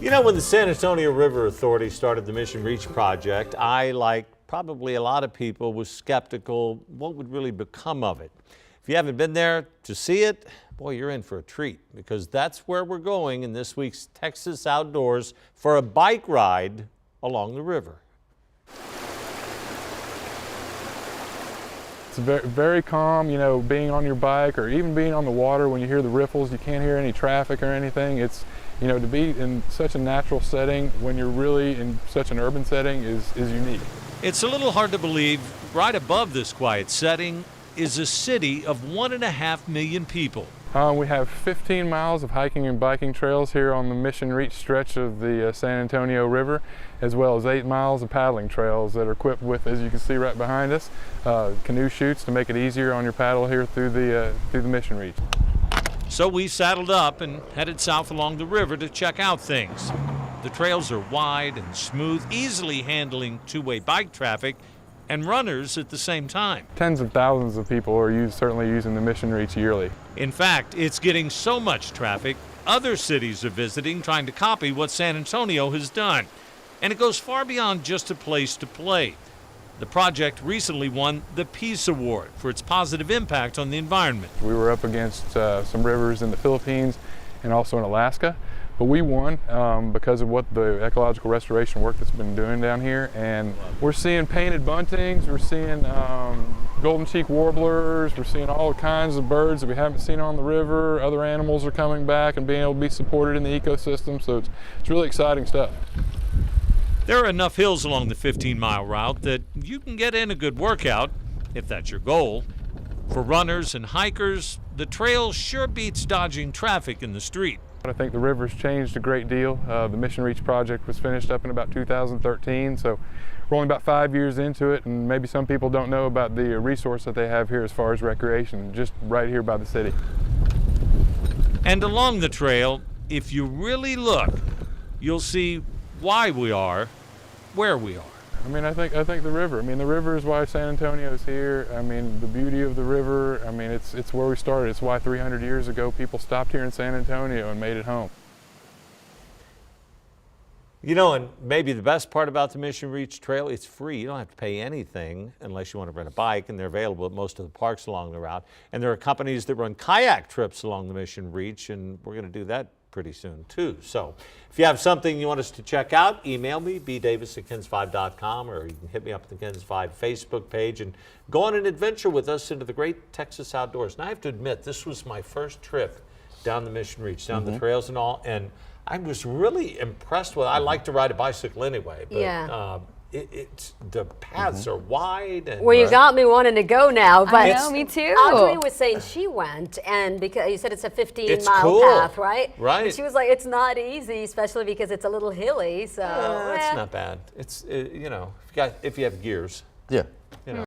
You know, when the San Antonio River Authority started the Mission Reach project, I, like probably a lot of people, was skeptical what would really become of it. If you haven't been there to see it, boy, you're in for a treat, because that's where we're going in this week's Texas Outdoors for a bike ride along the river. It's very calm, you know, being on your bike or even being on the water. When you hear the riffles, you can't hear any traffic or anything. It's, you know, to be in such a natural setting when you're really in such an urban setting is unique. It's a little hard to believe right above this quiet setting is a city of 1.5 million people. We have 15 miles of hiking and biking trails here on the Mission Reach stretch of the San Antonio River, as well as 8 miles of paddling trails that are equipped with, as you can see right behind us, canoe chutes to make it easier on your paddle here through the Mission Reach. So we saddled up and headed south along the river to check out things. The trails are wide and smooth, easily handling two-way bike traffic and runners at the same time. Tens of thousands of people are certainly using the Mission Reach yearly. In fact, it's getting so much traffic, other cities are visiting, trying to copy what San Antonio has done. And it goes far beyond just a place to play. The project recently won the Peace Award for its positive impact on the environment. We were up against some rivers in the Philippines and also in Alaska, but we won because of what the ecological restoration work that's been doing down here. And we're seeing painted buntings, we're seeing golden cheek warblers, we're seeing all kinds of birds that we haven't seen on the river. Other animals are coming back and being able to be supported in the ecosystem, so it's really exciting stuff. There are enough hills along the 15-mile route that you can get in a good workout, if that's your goal. For runners and hikers, the trail sure beats dodging traffic in the street. I think the river's changed a great deal. The Mission Reach project was finished up in about 2013, so we're only about 5 years into it, and maybe some people don't know about the resource that they have here as far as recreation, just right here by the city. And along the trail, if you really look, you'll see why we are where we are. I mean, I think the river. I mean, the river is why San Antonio is here. I mean, the beauty of the river. I mean, it's where we started. It's why 300 years ago people stopped here in San Antonio and made it home. You know, and maybe the best part about the Mission Reach Trail, it's free. You don't have to pay anything unless you want to rent a bike, and they're available at most of the parks along the route. And there are companies that run kayak trips along the Mission Reach, and we're going to do that pretty soon too. So if you have something you want us to check out, email me, bdavis@kens5.com, or you can hit me up at the Kens 5 Facebook page and go on an adventure with us into the great Texas outdoors. And I have to admit, this was my first trip down the Mission Reach, down the trails and all, and I was really impressed with it. I like to ride a bicycle anyway, but yeah. The paths are wide. And well, you got me wanting to go now, but I know, me too. Audrey was saying she went, and because you said it's a 15-mile cool. path, right? Right. And she was like, it's not easy, especially because it's a little hilly. So it's not bad. It's you know, if you have gears. Yeah. You know.